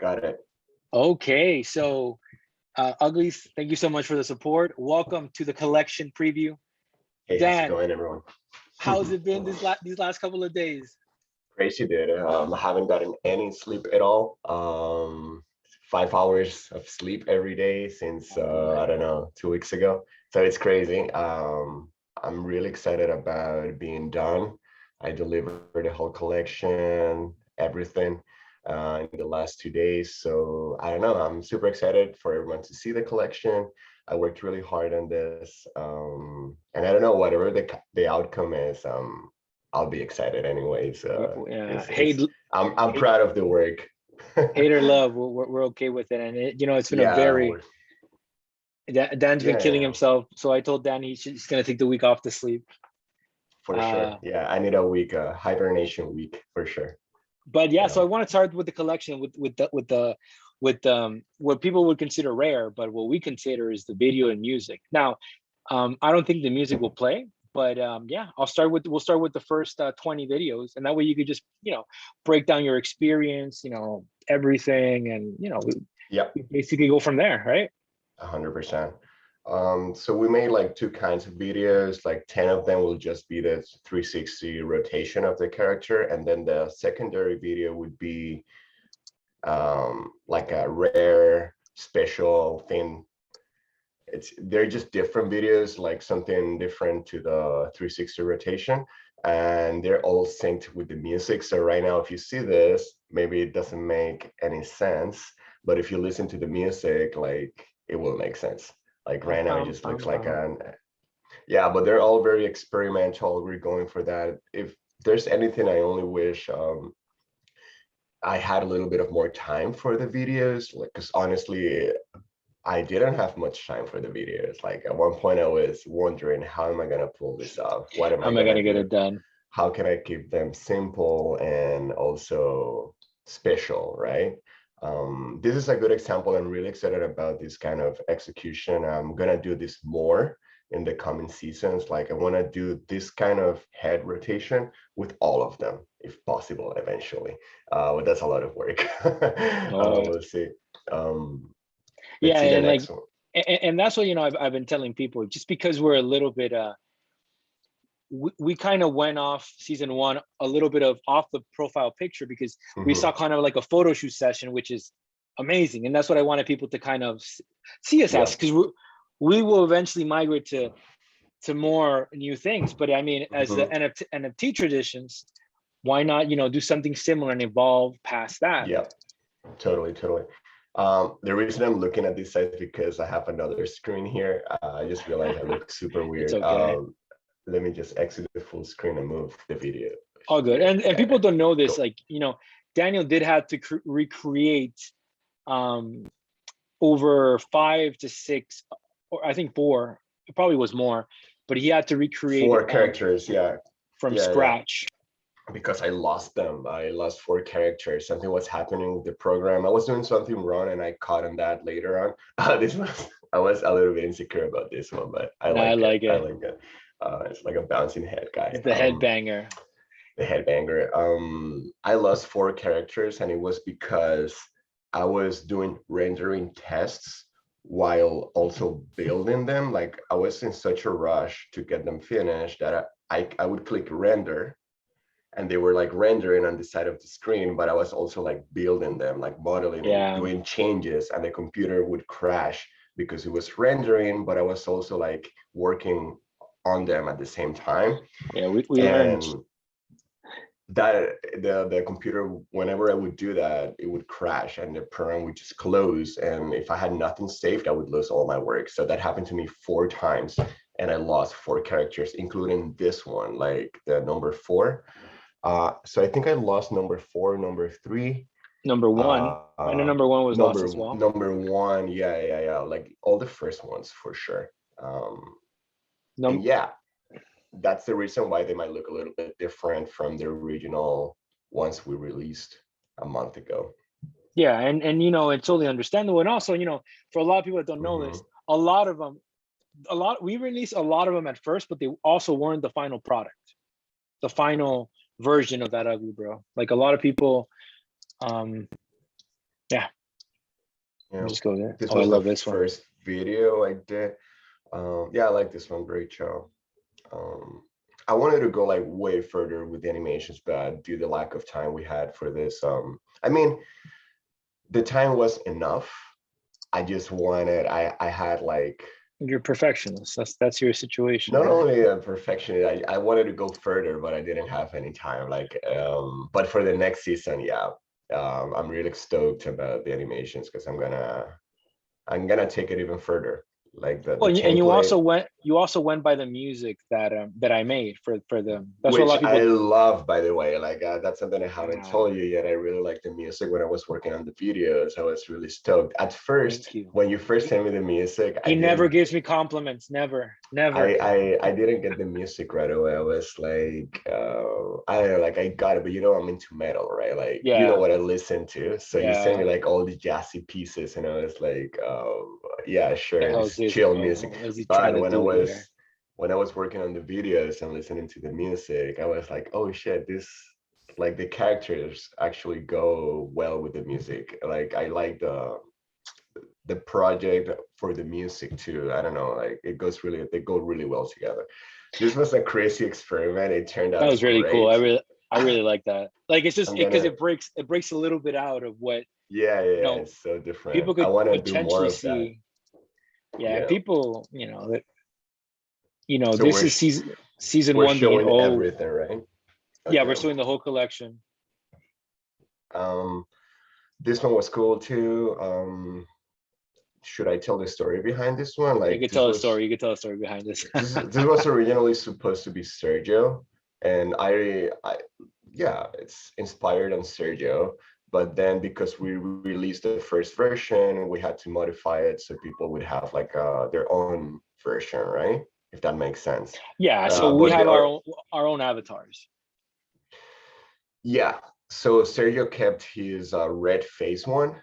Got it. Okay, so Uglies, thank you so much for the support. Welcome to the collection preview. Hey, how's it Dan, going, everyone? how's it been these last couple of days? Crazy, dude. I haven't gotten any sleep at all. 5 hours of sleep every day since I don't know, 2 weeks ago. So it's crazy. I'm really excited about being done. I delivered the whole collection, everything, in the last 2 days. So I don't know. I'm super excited for everyone to see the collection. I worked really hard on this, and I don't know, whatever the outcome is. I'll be excited anyways. Yeah, I'm proud of the work. hate or love, we're okay with it. And it's been a Yeah, very Dan's been killing yeah, himself. So I told Dan he's gonna take the week off to sleep. for sure. Yeah, I need a week, a hibernation week for sure. But yeah, Yeah. so I want to start with the collection with what people would consider rare, but what we consider is the video and music. Now, I don't think the music will play, but yeah, we'll start with the first 20 videos, and that way you could just break down your experience, everything, and Yep. we basically go from there, right? 100%. So we made like two kinds of videos, like 10 of them will just be the 360 rotation of the character. And then the secondary video would be like a rare special thing. They're just different videos, like something different to the 360 rotation, and they're all synced with the music. So right now, if you see this, maybe it doesn't make any sense, but if you listen to the music, like it will make sense. Like right now, it just looks like an yeah, but they're all very experimental. We're going for that. If there's anything I only wish, I had a little bit of more time for the videos, like, because honestly, I didn't have much time for the videos. Like at one point I was wondering, how am I gonna pull this off? What am How I am I gonna gonna get do? it done? How can I keep them simple and also special, right? This is a good example. I'm really excited about this kind of execution. I'm gonna do this more in the coming seasons. Like I wanna do this kind of head rotation with all of them, if possible, eventually. But that's a lot of work. Oh, We'll see. Let's yeah, see the and like, next one. and that's what I've been telling people. Just because we're a little bit we kind of went off season one a little bit of off the profile picture because we saw Mhm. kind of like a photo shoot session, which is amazing, and that's what I wanted people to kind of see us as, Yeah. because we will eventually migrate to more new things. But I mean, as the Mhm. NFT traditions, why not do something similar and evolve past that? Yeah. Totally. Totally. The reason I'm looking at this site is because I have another screen here. I just realized I look super It's weird. okay. Let me just exit the full screen and move the video. All good. Here. And Yeah. people don't know this, Cool. like, Daniel did have to recreate um over 5 to 6, or I think 4, it probably was more, but he had to recreate Four characters. Yeah. from Yeah. Yeah. scratch. Because I lost them. I lost four characters. Something was happening with the program. I was doing something wrong, and I caught on that later on. This was I was a little bit insecure about this one, but I No, I like it. like I it. like it. It's like a bouncing head guy. It's the headbanger. The headbanger. I lost four characters, and it was because I was doing rendering tests while also building them. Like I was in such a rush to get them finished that I would click render, and they were like rendering on the side of the screen, but I was also like building them, like modeling and Yeah, doing changes, and the computer would crash because it was rendering, but I was also like working on them at the same time. yeah, we learned. And that the computer, whenever I would do that, it would crash and the program would just close, and if I had nothing saved, I would lose all my work. So that happened to me 4 times, and I lost 4 characters, including this one, like the number 4. So I think I lost number 4, number 3, Number one, I know number one was lost as well. number 1. Yeah, like all the first ones for sure. And yeah, that's the reason why they might look a little bit different from the original ones we released a month ago. Yeah, and it's totally understandable. And also, for a lot of people that don't know this, a lot of them, we released a lot of them at first, but they also weren't the final product, the final version of that ugly bro. Like a lot of people, Yeah, Yeah, just go there. this Oh, I was the love this one. first video I did. Yeah, I like this one, great show. Um, I wanted to go like way further with the animations, but due to the lack of time we had for this, I mean, the time was enough. I just wanted, I had like, You're a perfectionist. That's your situation, not right? only a perfectionist, I wanted to go further, but I didn't have any time. Like, but for the next season, yeah, I'm really stoked about the animations because I'm gonna take it even further. Like the Well, and template, you also went by the music that I made for them. That's what a which lot of I people. love, by the way. Like that's something I haven't Ah, told you yet. I really like the music when I was working on the videos. I was really stoked. At first, thank you. when you first He, sent me the music, he never gives me compliments. Never, never. I didn't get the music right away. I was like, I don't know, like I got it, but you know I'm into metal, right? Like you know Yeah, what I listen to. So you sent me yeah. like all the jazzy pieces, and I was like, yeah, The sure, hell this is is this, chill bro? music. What is he trying But to do here? when I was working on the videos and listening to the music, I was like, oh shit, this like the characters actually go well with the music. Like I like the project for the music too. I don't know, like they go really well together. This was a crazy experiment. It turned That out was really cool. great. I really like that. Like it's just I'm because gonna, it breaks a little bit out of what yeah, you know it's so different. people I could want to do more potentially of that. see. Yeah, and Yeah. people, that So this is season we're one. The showing everything, right? Yeah, we're Okay. showing the whole collection. Um, this one was cool too. Should I tell the story behind this one? You Like could this tell a was story. You could tell a story behind this. this was originally supposed to be Sergio, and I yeah, it's inspired on Sergio, but then because we released the first version, we had to modify it so people would have like their own version, right? If that makes sense. Yeah, so we But have the our own avatars. yeah, so Sergio kept his red face one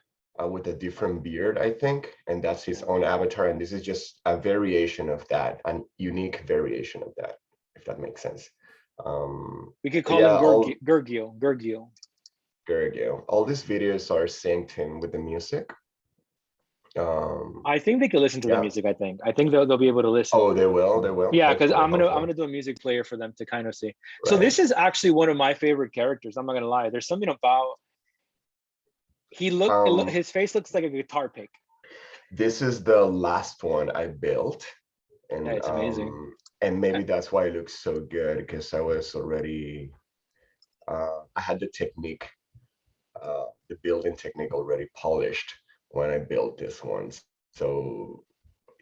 with a different beard, I think, and that's his own avatar. And this is just a variation of that, a unique variation of that, if that makes sense. We could But call yeah, him all Gurgil. Gurgil. Gergio, all these videos are synced in with the music. I think they could listen to the Yeah. music. I think they'll be able to listen. Oh, they will. They will. Yeah, because Hopefully, I'm hopefully. gonna do a music player for them to kind of see. So Right. this is actually one of my favorite characters. I'm not gonna lie. There's something about Um, his face looks like a guitar pick. this is the last one I built, Yeah, it's amazing. and maybe that's why it looks so good because I was already I had the technique, the building technique already polished when I built this one. So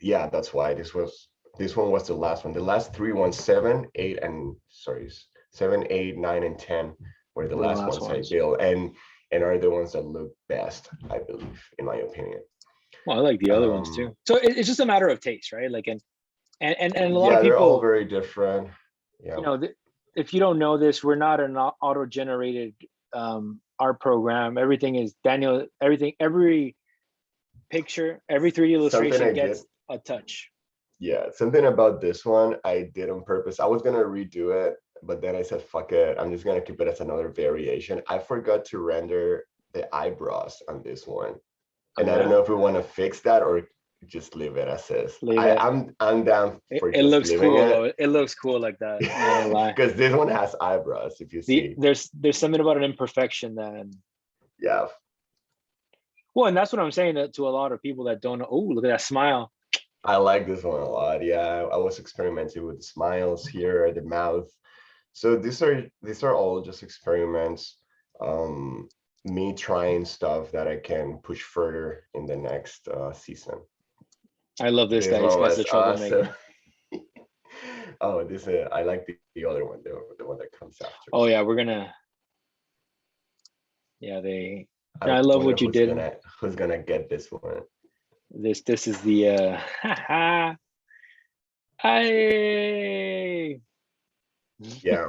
yeah, that's why this one was the last one. The last three ones, 7, 8, and sorry, 7, 8, 9, and 10 were the One of the last last ones I ones. built, and are the ones that look best, I believe, in my opinion. Well, I like the other ones too. So it's just a matter of taste, right? Like and a lot of Yeah, they're all people, very different. Yeah. if you don't know this, we're not an auto-generated art program. Everything is Daniel. Every picture, every 3D Something illustration I did, gets a touch. yeah, something about this one I did on purpose. I was gonna redo it, but then I said, fuck it. I'm just gonna keep it as another variation. I forgot to render the eyebrows on this one. Oh And I don't yeah, know if we want to fix that or just leave it as is. leave it. I'm down for It just looks leaving cool it though. It looks cool like that. I'm not gonna lie. because this one has eyebrows, if you see. There's something about an imperfection that. Yeah, Well, and that's what I'm saying to a lot of people that don't know. Oh, look at that smile. I like this one a lot. Yeah, I was experimenting with the smiles here, the mouth. So these are all just experiments. Me trying stuff that I can push further in the next season. I love this This guy. This one guy's the was awesome. troublemaker. Oh, this I like the other one, the one that comes after. Oh yeah, we're gonna. Yeah, they. I No, I don't love know what you did. who's gonna get this one. This is the. I. Yeah,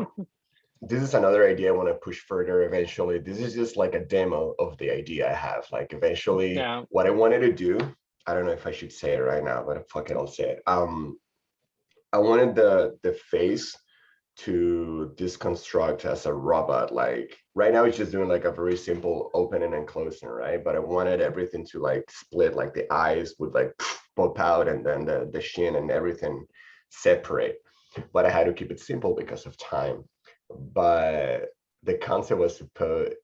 this is another idea I want to push further eventually. This is just like a demo of the idea I have. Like eventually, Yeah. what I wanted to do. I don't know if I should say it right now, but fuck it, I'll say it. I wanted the face to deconstruct as a robot. Like right now it's just doing like a very simple opening and closing, right? But I wanted everything to like split, like the eyes would like pop out, and then the shin and everything separate. But I had to keep it simple because of time. But the concept was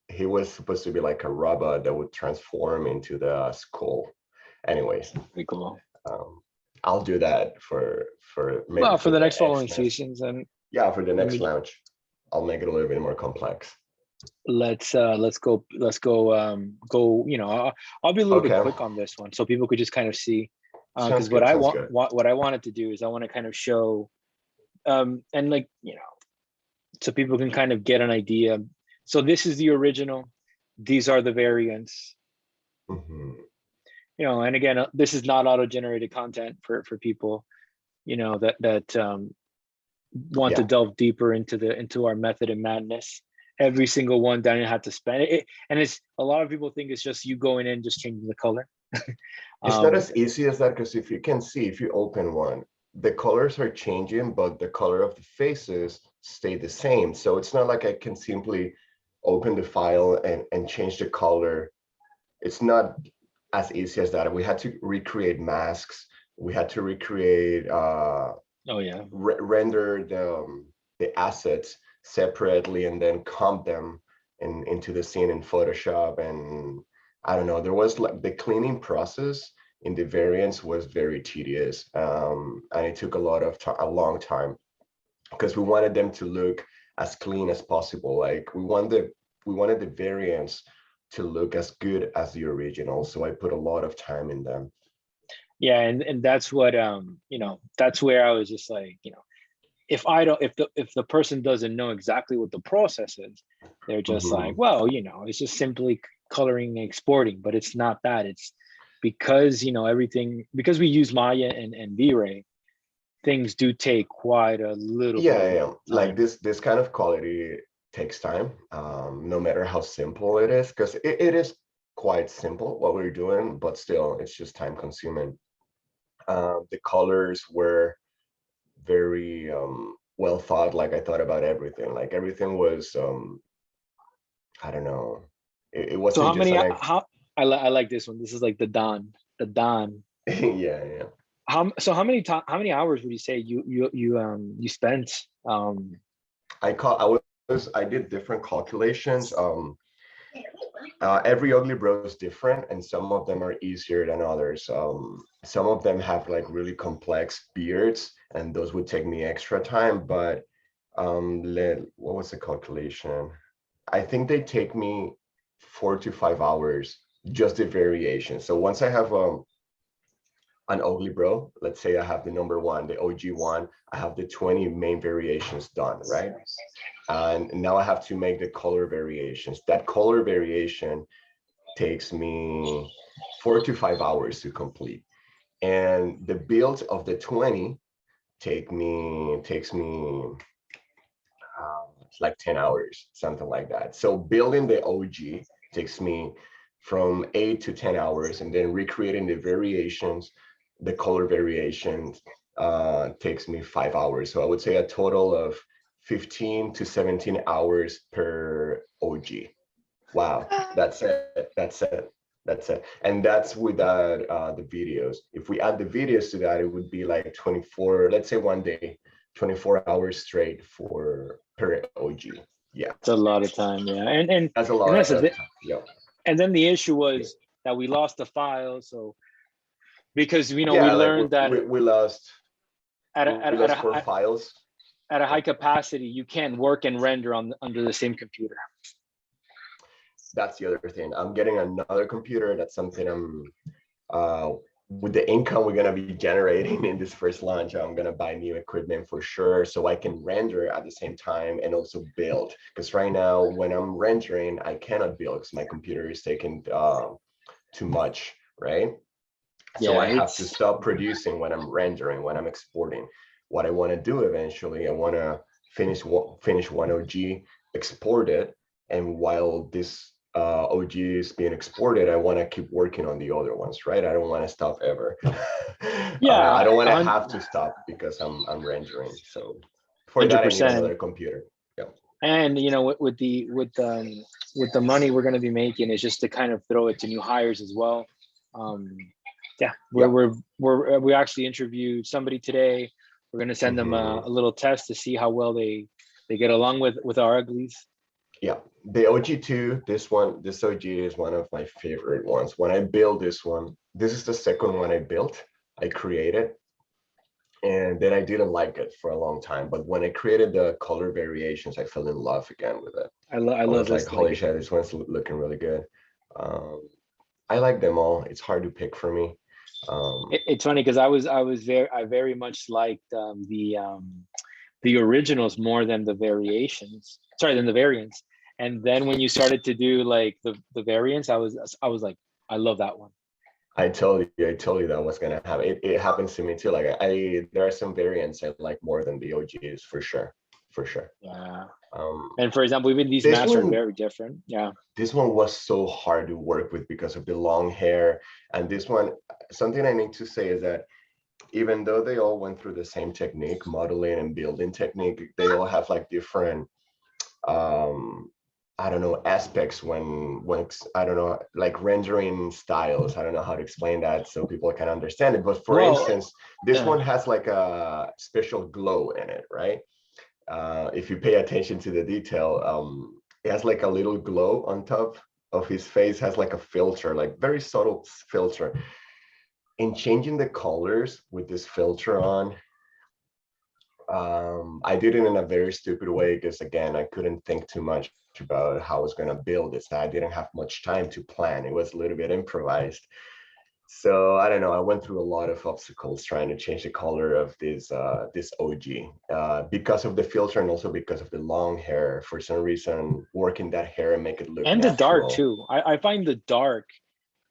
he was supposed to be like a robot that would transform into the skull. Anyways, Pretty cool. I'll do that for maybe Well, for the next following X-Men. seasons, and Yeah, for the let next me launch, I'll make it a little bit more complex. let's go go. You know, I'll be a little bit Okay, quick on this one, so people could just kind of see. sounds Because what good. I Sounds good. what I wanted to do is I want to kind of show, and like, you know, so people can kind of get an idea. So this is the original. These are the variants. Mhm. You know, and again, this is not auto-generated content for people, you know, that want to Yeah, delve deeper into our method and madness. Every single one, Daniel had to spend it, and it's a lot of people think it's just you going in just changing the color. it's not um as easy as that, because if you can see, if you open one, the colors are changing, but the color of the faces stay the same. So it's not like I can simply open the file and change the color. It's not as easy as that. We had to recreate masks. We had to recreate oh yeah. render the assets separately and then comp them into the scene in Photoshop. And I don't know, there was like the cleaning process in the variants was very tedious, and it took a long time, because we wanted them to look as clean as possible. Like we wanted the variants to look as good as the original, so I put a lot of time in them. Yeah, and that's what, you know, that's where I was just like, you know, if I don't, if the person doesn't know exactly what the process is, they're just like, Mhm. well, you know, it's just simply coloring and exporting. But it's not that. It's because, you know, everything, because we use Maya and V-Ray, things do take quite a little bit Yeah, of yeah. Like time. this kind of quality takes time, no matter how simple it is, because it is quite simple what we're doing, but still it's just time consuming. The colors were very well thought. Like I thought about everything. Like everything was I don't know. It So wasn't how just many, an how, I like this one. This is like the Don. yeah, yeah. How many time, how many hours would you say you spent? I did different calculations. Every ugly bro is different, and some of them are easier than others. Some of them have like really complex beards, and those would take me extra time. But what was the calculation? I think they take me 4 to 5 hours, just the variation. So once I have an ugly bro, let's say I have the number one, the OG one, I have the 20 main variations done, right? And now I have to make the color variations. That color variation takes me 4 to 5 hours to complete. And the build of the 20 takes me it's like 10 hours, something like that. So building the OG takes me from 8 to 10 hours, and then recreating the variations, the color variations, takes me 5 hours. So I would say a total of 15 to 17 hours per OG. Wow, that's it. That's it. That's it. And that's without the videos. If we add the videos to that, it would be like 24, let's say one day, 24 hours straight for per OG. Yeah, It's a lot of time, yeah. that's a And lot that's the of thing. time. Yeah. And then the issue was that we lost the file. So because, you know, we Yeah, like learned that we lost at a, we lost four at files. a Yeah. high capacity, you can't work and render on under the same computer. That's the other thing. I'm getting another computer. That's something I'm uh, with the income we're going to be generating in this first launch. I'm going to buy new equipment for sure, so I can render at the same time and also build. Because right now, when I'm rendering, I cannot build because my computer is taking too much, right? So Yeah, I have to it's stop producing when I'm rendering, when I'm exporting. What I want to do eventually, I want to finish one OG, export it, and while this OG is being exported, I want to keep working on the other ones, right? I don't want to stop ever. I yeah, don't want to have to stop because I'm rendering. So For that, I need 100%. another computer. Yeah. And you know, with the money we're going to be making is just to kind of throw it to new hires as well. Yeah, Yeah. we actually interviewed somebody today. We're going to send them a little test to see how well they get along with our uglies. Yeah, the OG2, this OG is one of my favorite ones. When I built this one, this is the second one I built. I created, and then I didn't like it for a long time. But when I created the color variations, I fell in love again with it. I I love was like, this. holy shit, this one's looking really good. I like them all. It's hard to pick for me. It's funny because I very much liked the originals more than the variations. Sorry, than the variants. And then when you started to do like the variants, I was like, I love that one. I told you that was gonna happen. It happens to me too. Like there are some variants I like more than the OGs for sure, for sure. Yeah. Um, And for example, even these this masks are one, very different. Yeah. this one was so hard to work with because of the long hair. And this one, something I need to say is that even though they all went through the same technique, modeling and building technique, they all have like different I don't know, aspects when I don't know, like rendering styles. I don't know how to explain that so people can understand it. But for instance, this one has like a special glow in it, right? If you pay attention to the detail, it has like a little glow on top of his face, has like a filter, like very subtle filter. And changing the colors with this filter on, I did it in a very stupid way because again, I couldn't think too much about how I was going to build this. I didn't have much time to plan. It was a little bit improvised. So I don't know. I went through a lot of obstacles trying to change the color of this OG because of the filter and also because of the long hair. For some reason, working that hair and make it look And natural. the dark too. I find the dark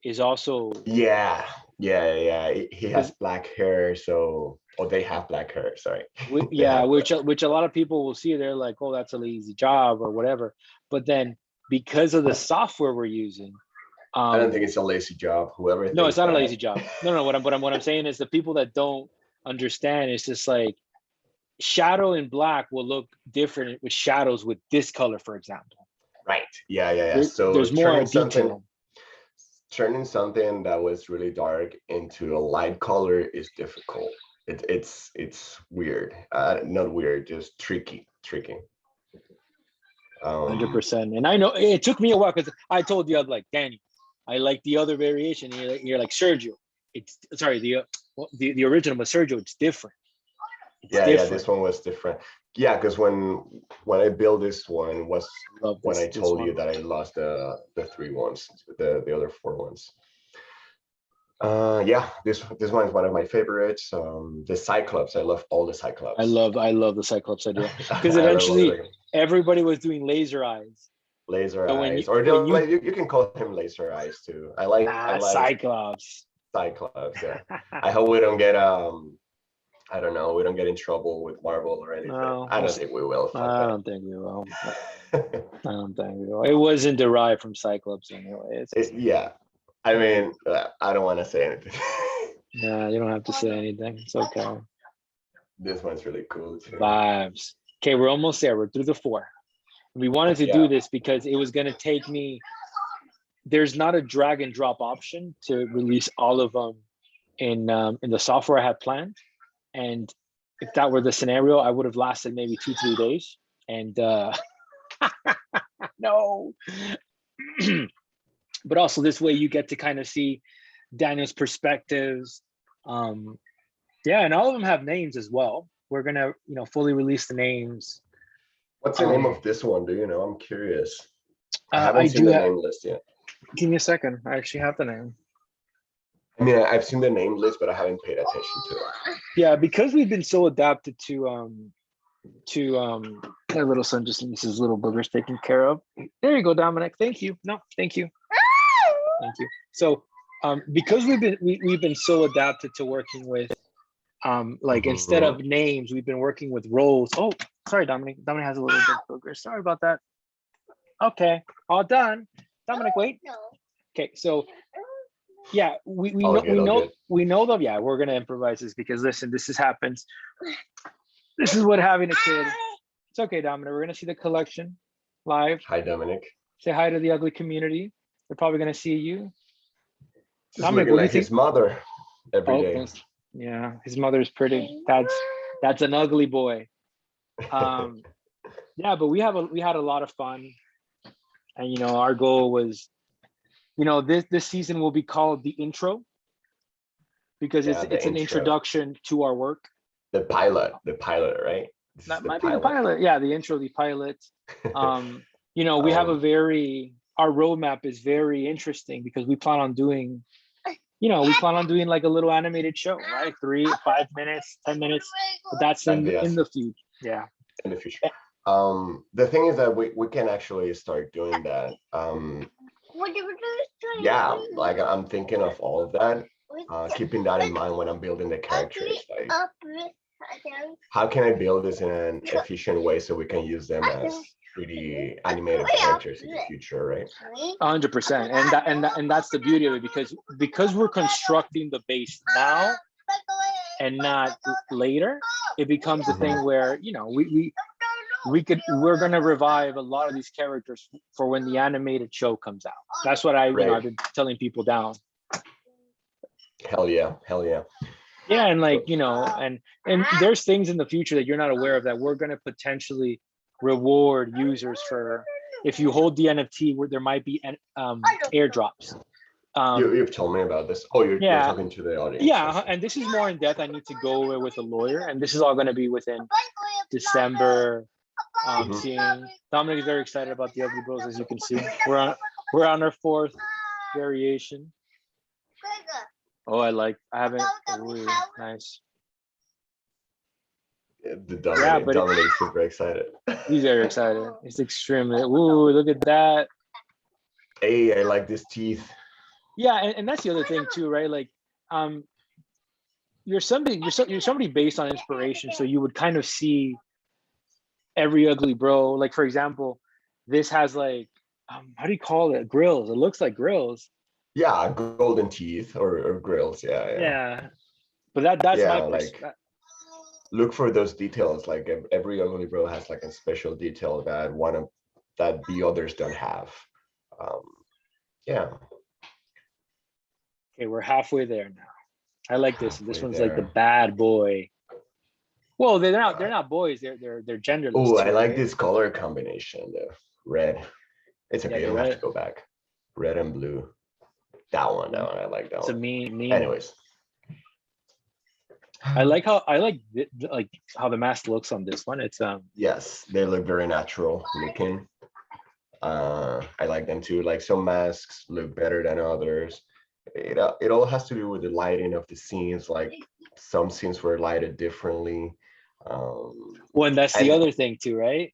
is also yeah. He has black hair, so they have black hair. Sorry. Yeah, which a lot of people will see. They're like, oh, that's a lazy job or whatever. But then because of the software we're using, I don't think it's a lazy job. Whoever no, it's not that. a lazy job. No, what I'm saying is the people that don't understand, it's just like shadow in black will look different with shadows with this color, for example. Right. Yeah. So there's more detail. Turning something that was really dark into a light color is difficult. It's weird. Not weird, just tricky. 100%. And I know it took me a while because I told you, I'm like, Danny, I like the other variation. You're like Sergio. It's sorry, the original, but Sergio, it's different. Yeah, this one was different. Yeah, because when I built this one was when I told you that I lost the three ones, the other four ones. Yeah, this one is one of my favorites. The Cyclops, I love all the Cyclops. I love the Cyclops idea because eventually everybody was doing laser eyes. Laser eyes, or you can call him laser eyes too. I like Cyclops. Yeah. I hope we don't get I don't know, we don't get in trouble with Marvel or anything. No, I don't think we will. I don't think we will. I don't think we will. It wasn't derived from Cyclops anyway. Yeah. I mean, I don't want to say anything. Yeah, you don't have to say anything. It's okay. This one's really cool too. Vibes. Okay, we're almost there. We're through the 4. We wanted to do this because it was going to take me. There's not a drag and drop option to release all of them in the software I had planned. And if that were the scenario, I would have lasted maybe 2-3 days. And no. But also this way you get to kind of see Daniel's perspectives. Yeah, and all of them have names as well. We're gonna, fully release the names. What's the name of this one? Do you know? I'm curious. I haven't seen the name list yet. Give me a second. I actually have the name. I mean, I've seen the name list, but I haven't paid attention to it. Yeah, because we've been so adapted to my little son just needs his little boogers taken care of. There you go, Dominic. Thank you. No, thank you. Thank you. So because we've been so adapted to working with instead of names, we've been working with roles. Oh, sorry, Dominic. Dominic has a little bit of booger. Sorry about that. Okay, all done. Dominic, wait. No. Okay, so yeah, we know them. Yeah, we're gonna improvise this because listen, this happens. This is what having a kid. It's okay, Dominic. We're gonna see the collection live. Hi, Dominic. Say hi to the ugly community. They're probably gonna see you. Just Dominic, looking what do you like think? his mother every day. Yes. Yeah, his mother's pretty. That's an ugly boy. Yeah, but we had a lot of fun, and our goal was, this season will be called the intro because Yeah, it's the an intro. introduction to our work. The pilot, right? This is That the might be the pilot. Yeah, the intro, the pilot. We have our roadmap is very interesting because we plan on doing like a little animated show, right? 3, 5 minutes, 10 minutes. But that's in the future. Yeah. In the future. The thing is that we can actually start doing that. Yeah, like I'm thinking of all of that, keeping that in mind when I'm building the characters. Like, how can I build this in an efficient way so we can use them as 3D animated characters in the future, right? 100%, and that's the beauty of it because we're constructing the base now and not later. It becomes a thing where we're gonna revive a lot of these characters for when the animated show comes out. That's what I've been telling people down. Hell yeah. Yeah, and and there's things in the future that you're not aware of that we're gonna potentially reward users for. If you hold the NFT, where there might be airdrops. You've told me about this. Oh, you're talking to the audience. Yeah, and this is more in depth. I need to go with a lawyer, and this is all going to be within December. Seeing Dominic is very excited about the Ugly Bros, as you can see. We're on our 4th variation. Oh, I haven't. Ooh, nice. Dominic's super excited. He's very excited. He's extremely. Ooh, look at that. Hey, I like this teeth. Yeah, and that's the other thing too, right? Like, you're somebody based on inspiration, so you would kind of see every Ugly Bro. Like, for example, this has like, how do you call it? Grills. It looks like grills. Yeah, golden teeth or grills. Yeah. But that's my look for those details. Like every Ugly Bro has like a special detail that the others don't have. Yeah. Okay, we're halfway there now. I like this. This one's like the bad boy. Well, they're not boys. They're genderless. Oh, I like this color combination. The red. It's okay. You don't have to go back. Red and blue. That one. I like that one. It's a mean. Anyways. I like how the mask looks on this one. It's Yes, they look very natural looking. I like them too. Like some masks look better than others. It all has to do with the lighting of the scenes. Like some scenes were lighted differently. Well, and that's the other thing too, right?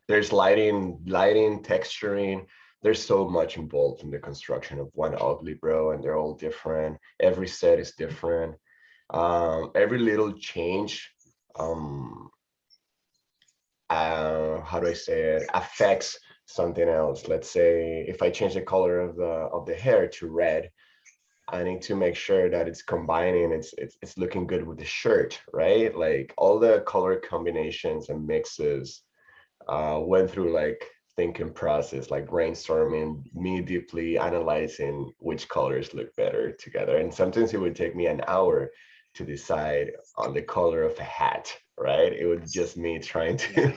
There's lighting, texturing. There's so much involved in the construction of one Ugly Bro, and they're all different. Every set is different. Every little change, how do I say it, affects something else. Let's say if I change the color of the hair to red, I need to make sure that it's combining, it's looking good with the shirt, right? Like all the color combinations and mixes went through like thinking process, like brainstorming, me deeply analyzing which colors look better together. And sometimes it would take me an hour to decide on the color of a hat, right? It was just me trying to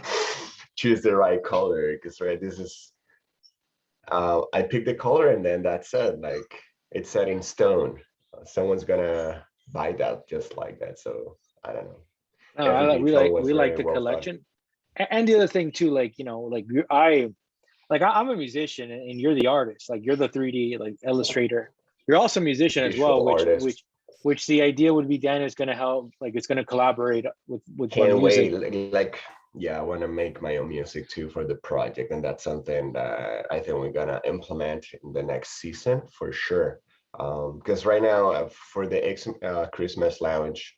choose the right color, because this is I picked the color and then that's it. Like it's set in stone. Someone's gonna buy that just like that. So I don't know. We like the collection. And the other thing too, I'm a musician and you're the artist. Like you're the 3D like illustrator. You're also a musician as well, which the idea would be Dan is going to help, like it's going to collaborate with Can't wait. I want to make my own music too for the project, and that's something that I think we're gonna implement in the next season for sure. Because right now for the Christmas lounge,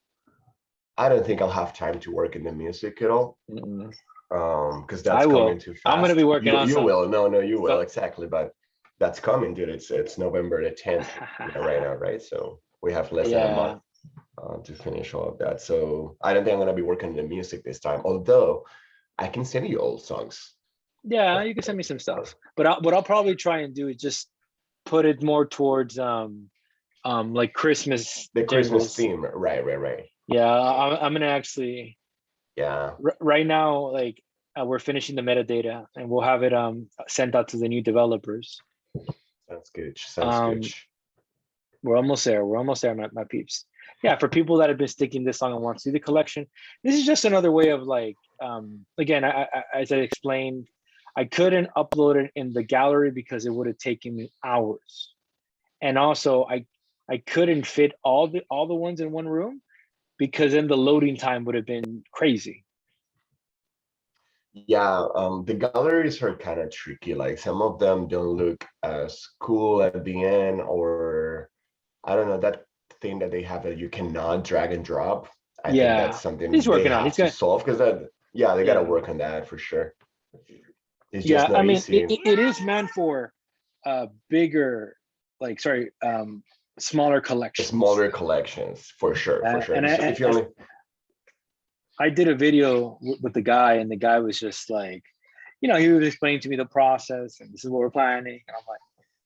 I don't think I'll have time to work in the music at all. Because that's coming too fast. I'm gonna be working on. You will. No, you will exactly. But that's coming, dude. It's November the 10th right now, right? So we have less than a month. to finish all of that. So I don't think I'm gonna be working on the music this time, although I can send you old songs. Yeah, you can send me some stuff, but what I'll probably try and do is just put it more towards like Christmas The Christmas jingles. theme, right. Yeah, I'm gonna actually Yeah, right now, like we're finishing the metadata and we'll have it sent out to the new developers. sounds good. Sounds good. Um, we're almost there. We're almost there, my peeps. Yeah, for people that have been sticking this long and want to see the collection, this is just another way of like, again, as I explained, I couldn't upload it in the gallery because it would have taken me hours, and also I couldn't fit all the ones in one room because then the loading time would have been crazy. Yeah, the galleries are kind of tricky. Like some of them don't look as cool at the end, or I don't know, that thing that they have that you cannot drag and drop. I think that's Yeah, something he's they working on. He's have to gonna. solve because that, yeah, they got to Yeah, work on that for sure. It's just yeah. I not mean, easy. it is meant for bigger, like sorry, smaller collections. Smaller collections for sure, for sure. And If you only, I did a video with the guy, and the guy was just like, he was explaining to me the process, and this is what we're planning. And I'm like,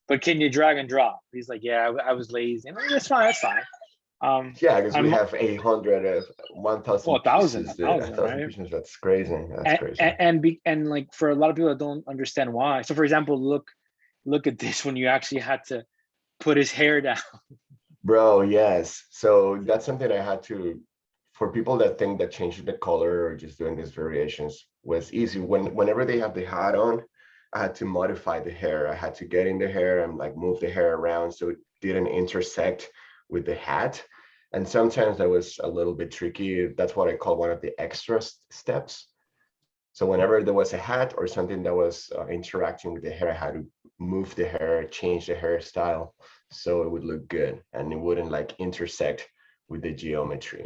but can you drag and drop? He's like, yeah, I was lazy. And I'm like, that's fine, that's fine. yeah, because we I'm have 800 of 1,000 well, a pieces, a thousand, thousand right? pieces. That's crazy. That's crazy. And like for a lot of people that don't understand why. So for example, look at this when you actually had to put his hair down. Bro, yes. So that's something I had to, for people that think that changing the color or just doing these variations was easy. Whenever they have the hat on, I had to modify the hair. I had to get in the hair and like move the hair around so it didn't intersect with the hat. And sometimes that was a little bit tricky. That's what I call one of the extra steps. So whenever there was a hat or something that was interacting with the hair, I had to move the hair, change the hairstyle so it would look good and it wouldn't like intersect with the geometry.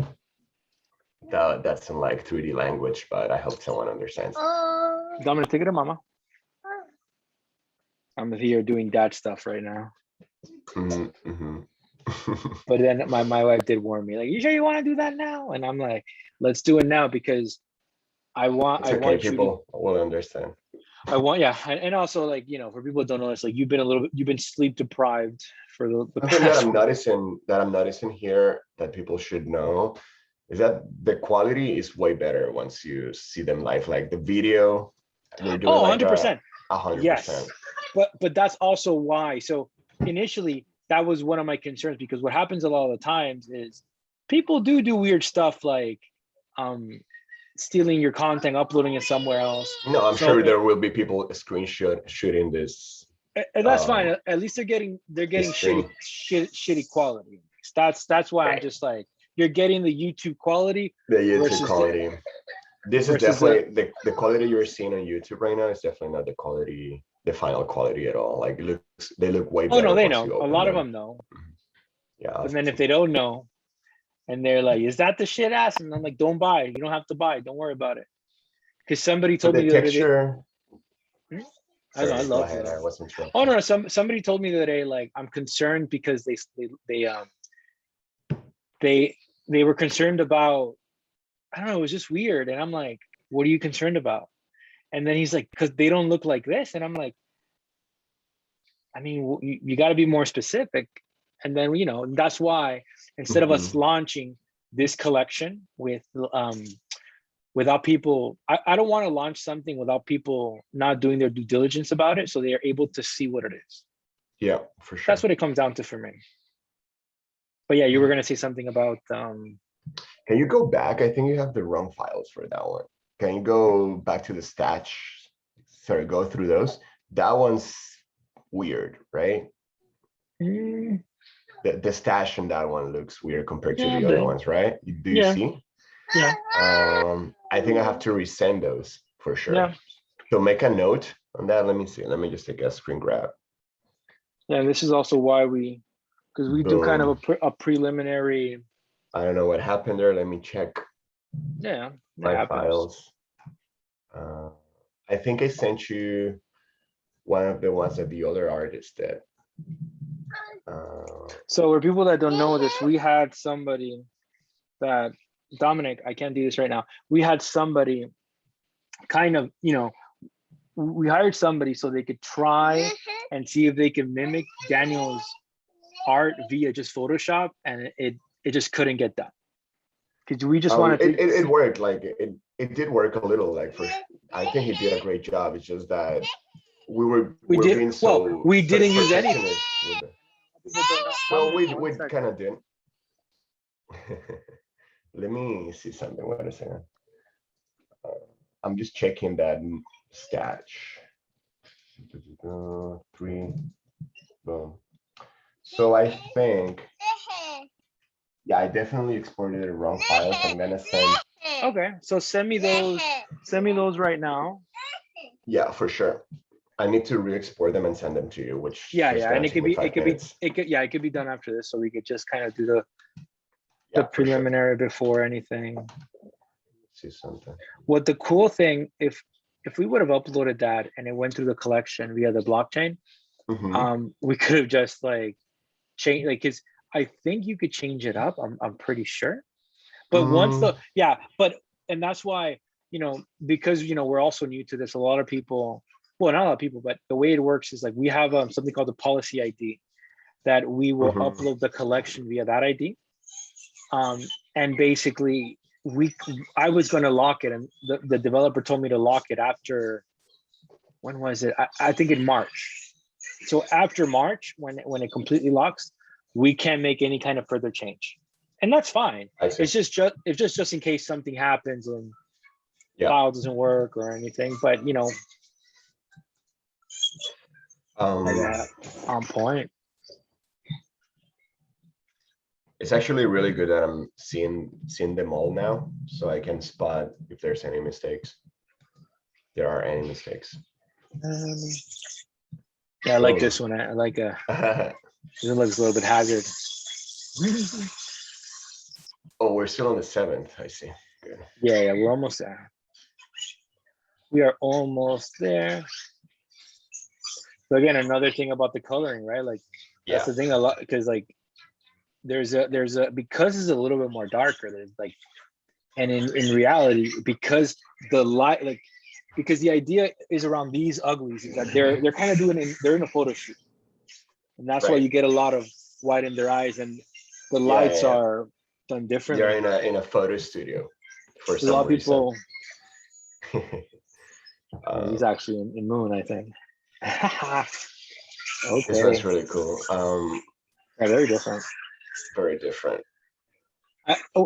That's in like 3D language, but I hope someone understands. Dominic, take it to mama. I'm here doing dad stuff right now. But then my wife did warn me, like, you sure you want to do that now? And I'm like, let's do it now because I want It's okay, people will understand. yeah, and also like for people that don't know, it's like you've been sleep deprived for the Something that past I'm noticing here that people should know is that the quality is way better once you see them live. Like the video, we're doing like 100%. 100%. Yes, but that's also why. So initially, that was one of my concerns because what happens a lot of the times is people do weird stuff like stealing your content, uploading it somewhere else. No, I'm sure there will be people shooting this. And that's fine. At least they're getting shitty quality. That's why I'm just like, you're getting the YouTube quality. The YouTube quality. This is definitely the quality you're seeing on YouTube right now is definitely not the final quality at all. Like they look way better. Oh no, they know. A lot of them know. Yeah. But then if they don't know, and they're like, "Is that the shit ass?" And I'm like, "Don't buy it. You don't have to buy it. Don't worry about it." Because somebody told me the texture. I know, I love it. I wasn't sure. Oh no, somebody told me the other day, like, I'm concerned because they were concerned about, I don't know, it was just weird. And I'm like, what are you concerned about? And then he's like, because they don't look like this. And I'm like, I mean, you got to be more specific. And then, that's why instead of us launching this collection without people, I don't want to launch something without people not doing their due diligence about it so they are able to see what it is. Yeah, for sure. That's what it comes down to for me. But yeah, you were going to say something about... Can you go back? I think you have the wrong files for that one. Can you go back to the stats? Sorry, go through those. That one's weird, right? The stash in that one looks weird compared to the other ones, right? Do you see? Yeah. I think I have to resend those for sure. Yeah. So make a note on that. Let me see. Let me just take a screen grab. Yeah, this is also why because we do kind of a preliminary. I don't know what happened there. Let me check. Yeah, my files. I think I sent you one of the ones that the other artist did. So for people that don't know this, we had somebody that Dominic, I can't do this right now. We had somebody kind of, you know, we hired somebody so they could try and see if they could mimic Daniel's art via just Photoshop, and it just couldn't get done. Because we just wanted to. It worked. Like it did work a little. Like I think he did a great job. It's just that we're being so. Well, we didn't use anything. Well, we kind of did. Let me see something. Wait a second. I'm just checking that sketch. 3. Boom. So I think, yeah, I definitely exported the wrong files. I'm gonna send. Okay, so send me those. Send me those right now. Yeah, for sure. I need to re-export them and send them to you. Which yeah, and it could be done after this, so we could just kind of do the preliminary before anything. See something. What the cool thing, if we would have uploaded that and it went through the collection via the blockchain, we could have just like changed, like, because I think you could change it up. I'm pretty sure. But once and that's why, you know, because, you know, we're also new to this. A lot of people, well, not a lot of people, but the way it works is like we have something called the policy ID that we will upload the collection via that ID. And basically I was going to lock it, and the developer told me to lock it after, when was it? I think in March. So after March, when it completely locks, we can't make any kind of further change, and that's fine. It's just in case something happens and file doesn't work or anything. But you know, on point. It's actually really good that I'm seeing them all now, so I can spot if there's any mistakes. There are any mistakes. Yeah, I like this one. I like it looks a little bit haggard. Oh, we're still on the 7th. I see. Good. Yeah, we're almost there. We are almost there. So again, another thing about the coloring, right? Like that's the thing a lot, because like there's a because it's a little bit more darker. There's like, and in reality, because the light, like, because the idea is around these uglies is that they're kind of they're in a photo shoot, and that's why you get a lot of white in their eyes, and the lights are done differently. They're in a photo studio for some a lot of reason. People. He's actually in Moon, I think. Okay. This one's really cool. Very different. Very different.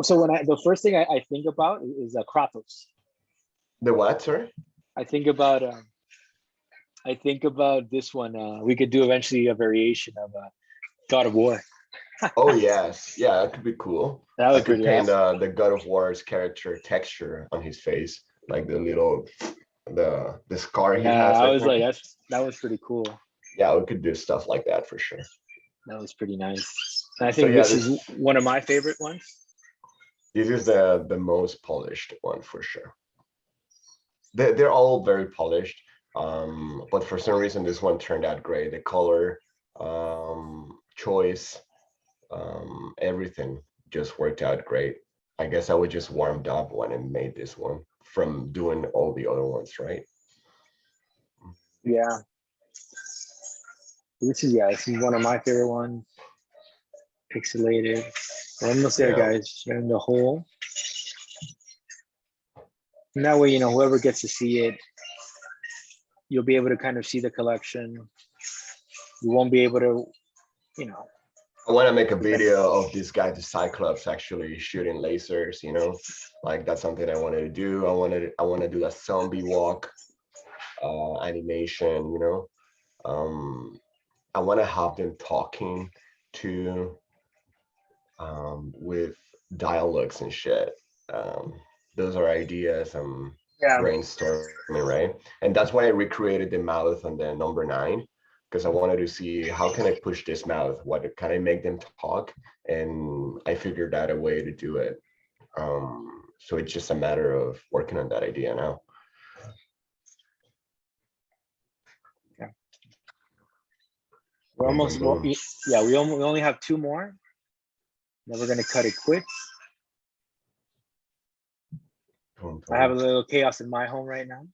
So when the first thing I think about is Kratos. The what, sorry? I think about this one. We could do eventually a variation of God of War. Oh yes, yeah, that could be cool. That would could paint the God of War's character texture on his face, like the little the scar he has. I was like, that was pretty cool. Yeah, we could do stuff like that for sure. That was pretty nice. And I think this is one of my favorite ones. This is the most polished one for sure. They're all very polished, but for some reason this one turned out great. The color choice, everything just worked out great. I guess I was just warmed up when I made this one from doing all the other ones, right? Yeah. This is one of my favorite ones. Pixelated. We're almost there, guys. You're in the hole. And that way, you know, whoever gets to see it, you'll be able to kind of see the collection. You won't be able to, you know. I want to make a video of this guy, the Cyclops, actually shooting lasers, you know, like that's something I wanted to do. I want to do a zombie walk animation, you know. I want to have them talking to with dialogues and shit. Those are ideas I'm brainstorming, right? And that's why I recreated the mouth on the number 9, because I wanted to see how can I push this mouth, what can I make them talk, and I figured out a way to do it. So it's just a matter of working on that idea now. We're Boom, almost, boom, boom. yeah, we only have 2 more. Then we're gonna cut it quick. Boom, I have a boom. little chaos in my home right now,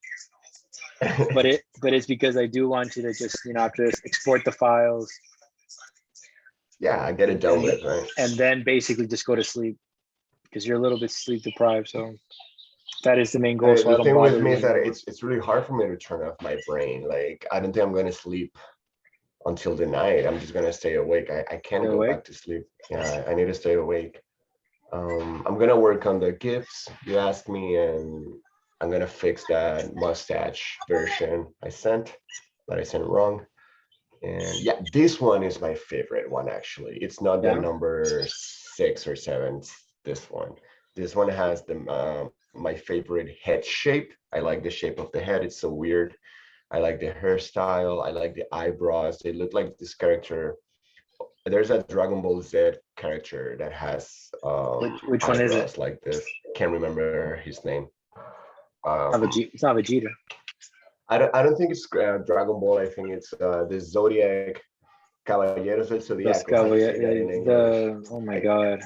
but it's because I do want you to just, you know, after this, export the files. Yeah, I get it done with, right? And then basically just go to sleep because you're a little bit sleep deprived. So that is the main goal. So I The don't thing bother with you me is that anymore. it's really hard for me to turn off my brain. Like I don't think I'm gonna sleep until the night. I'm just gonna stay awake. I can't Stay go awake. back to sleep. Yeah, I need to stay awake. I'm gonna work on the gifts you asked me, and I'm gonna fix that mustache version I sent wrong. And yeah, this one is my favorite one actually. It's not the Yeah. number 6 or 7. It's this one. This one has the my favorite head shape. I like the shape of the head. It's so weird. I like the hairstyle. I like the eyebrows. They look like this character. There's a Dragon Ball Z character that has Which one is it? eyebrows like this. Can't remember his name. It's not Vegeta. I don't think it's Dragon Ball. I think it's the Zodiac Caballeros del Los Zodiaco. How do you say that in Caballeros, English? oh my I, God.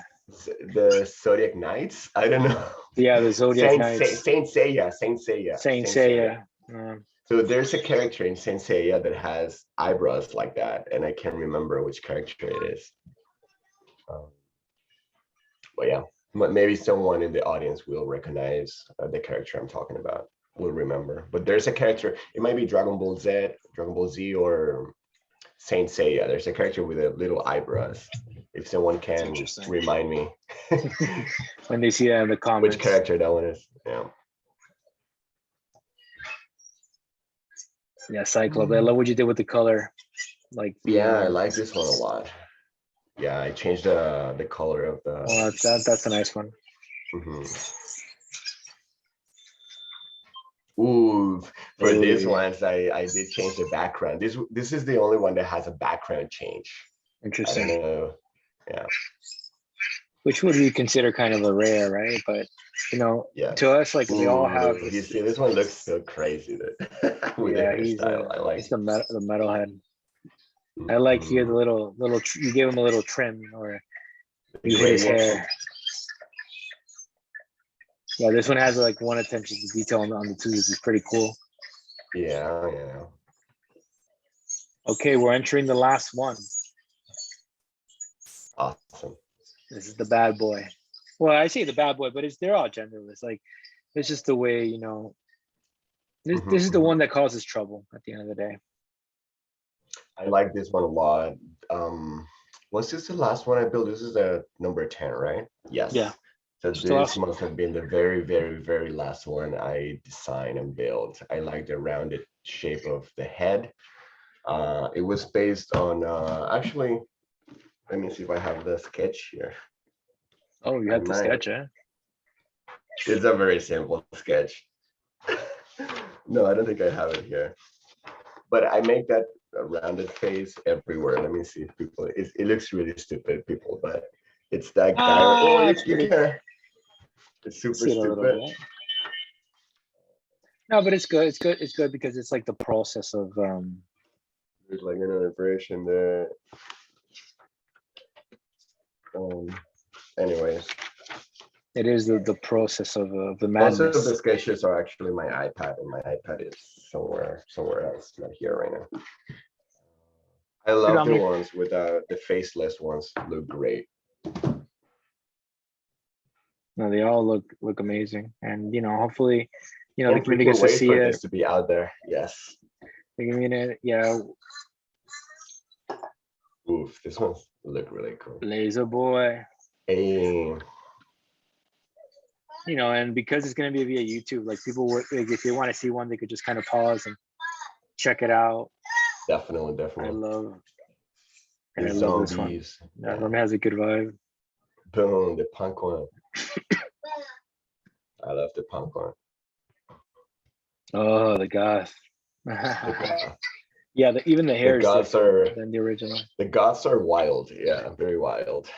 the Zodiac Knights. I don't know. Yeah, the Zodiac Knights. Saint Seiya. Saint Seiya. Saint Saint Seiya. Seiya. So there's a character in Saint Seiya that has eyebrows like that, and I can't remember which character it is. Um, but yeah, maybe someone in the audience will recognize the character I'm talking about. Will remember. But there's a character. It might be Dragon Ball Z, Dragon Ball Z, or Saint Seiya. There's a character with a little eyebrows. If someone can remind me when they see that in the comments. which character that one is. Yeah. Yeah, Cyclops. I love what you did with the color. Like Yeah, I like this one a lot. Yeah, I changed the color of the. Oh, that's a nice one. Ooh, for this ones, I did change the background. This is the only one that has a background change. Interesting. I don't know. Yeah. Which would be considered kind of a rare, right? But you know, Yeah. to us, like they all have. You see, this one looks so crazy with the hairstyle. I like. He's the metalhead. I like here the little you gave him a little trim or you hit his hair. Yeah, this one has like one attention to detail on the tools. It's pretty cool. Yeah, yeah. Okay, we're entering the last one. Awesome. This is the bad boy. Well, I say the bad boy, but they're all genderless. Like it's just the way, you know. This is the one that causes trouble at the end of the day. I like this one a lot. Was this the last one I built? This is the number 10, right? Yes. Yeah. So this must have been the very, very, very last one I designed and built. I like the rounded shape of the head. It was based on actually, let me see if I have the sketch here. Oh, you had the sketch, eh? It's a very simple sketch. No, I don't think I have it here. But I make that rounded face everywhere. Let me see if people, it looks really stupid, people, but it's that guy. Oh, you can. It's super stupid. No, but it's good. It's good because it's like the process of there's like another version there. Anyways. It is the process of the madness. Most of the sketches are actually my iPad, and my iPad is somewhere else, not here right now. I love the ones with the faceless ones. Look great. No, they all look amazing, and you know, hopefully, you know, and the community gets to see it. This to be out there, yes. The community, yeah. Oof, this one's look really cool. Laser boy. Hey. You know, and because it's going to be via YouTube, like people would, like, if they want to see one, they could just kind of pause and check it out. Definitely. I love this one. That one has a good vibe. Boom, the punk one. I love the punk one. Oh, the goth. Yeah, even the hair is different than the original. The goths are wild. Yeah, very wild.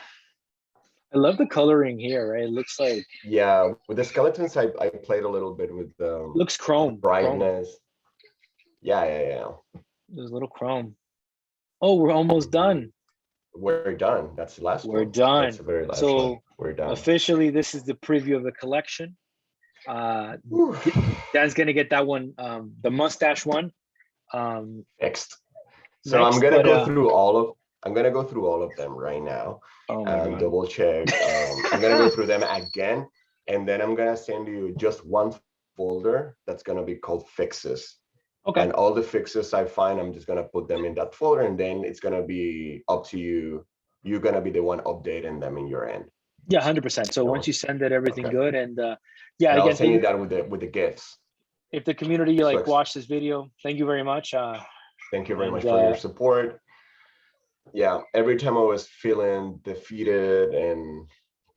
I love the coloring here, right? It looks like, yeah, with the skeletons, I played a little bit with the looks chrome brightness. Chrome. Yeah. There's a little chrome. Oh, we're almost done. We're done. That's the last We're one. That's done. the very last one. So We're done. officially, this is the preview of the collection. Whew. Dan's gonna get that one, the mustache one, Next. So next. I'm gonna But go through all of them right now oh my and god, double check. I'm gonna go through them again, and then I'm gonna send you just one folder that's gonna be called fixes. okay, And all the fixes I find, I'm just gonna put them in that folder, and then it's gonna be up to you. You're gonna be the one updating them in your end. yeah, 100%. So once So, you send it, everything okay. good, and yeah, And I'll again, send you that with the gifts. if the community So like watched this video, thank you very much. thank you very And much for your support. Yeah, every time I was feeling defeated and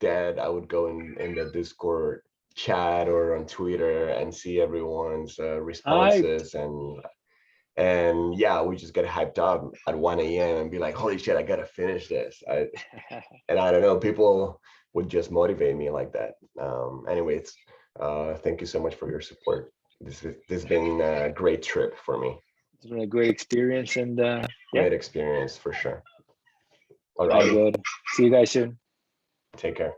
dead, I would go in the Discord chat or on Twitter and see everyone's hyped. responses, and yeah, we just get hyped up at 1 a.m. and be like, holy shit, I gotta finish this. And I don't know, people would just motivate me like that. Anyways, thank you so much for your support. This has been a great trip for me. It's been a great experience, and yeah, Great experience for sure. All all right, good. See you guys soon. take care.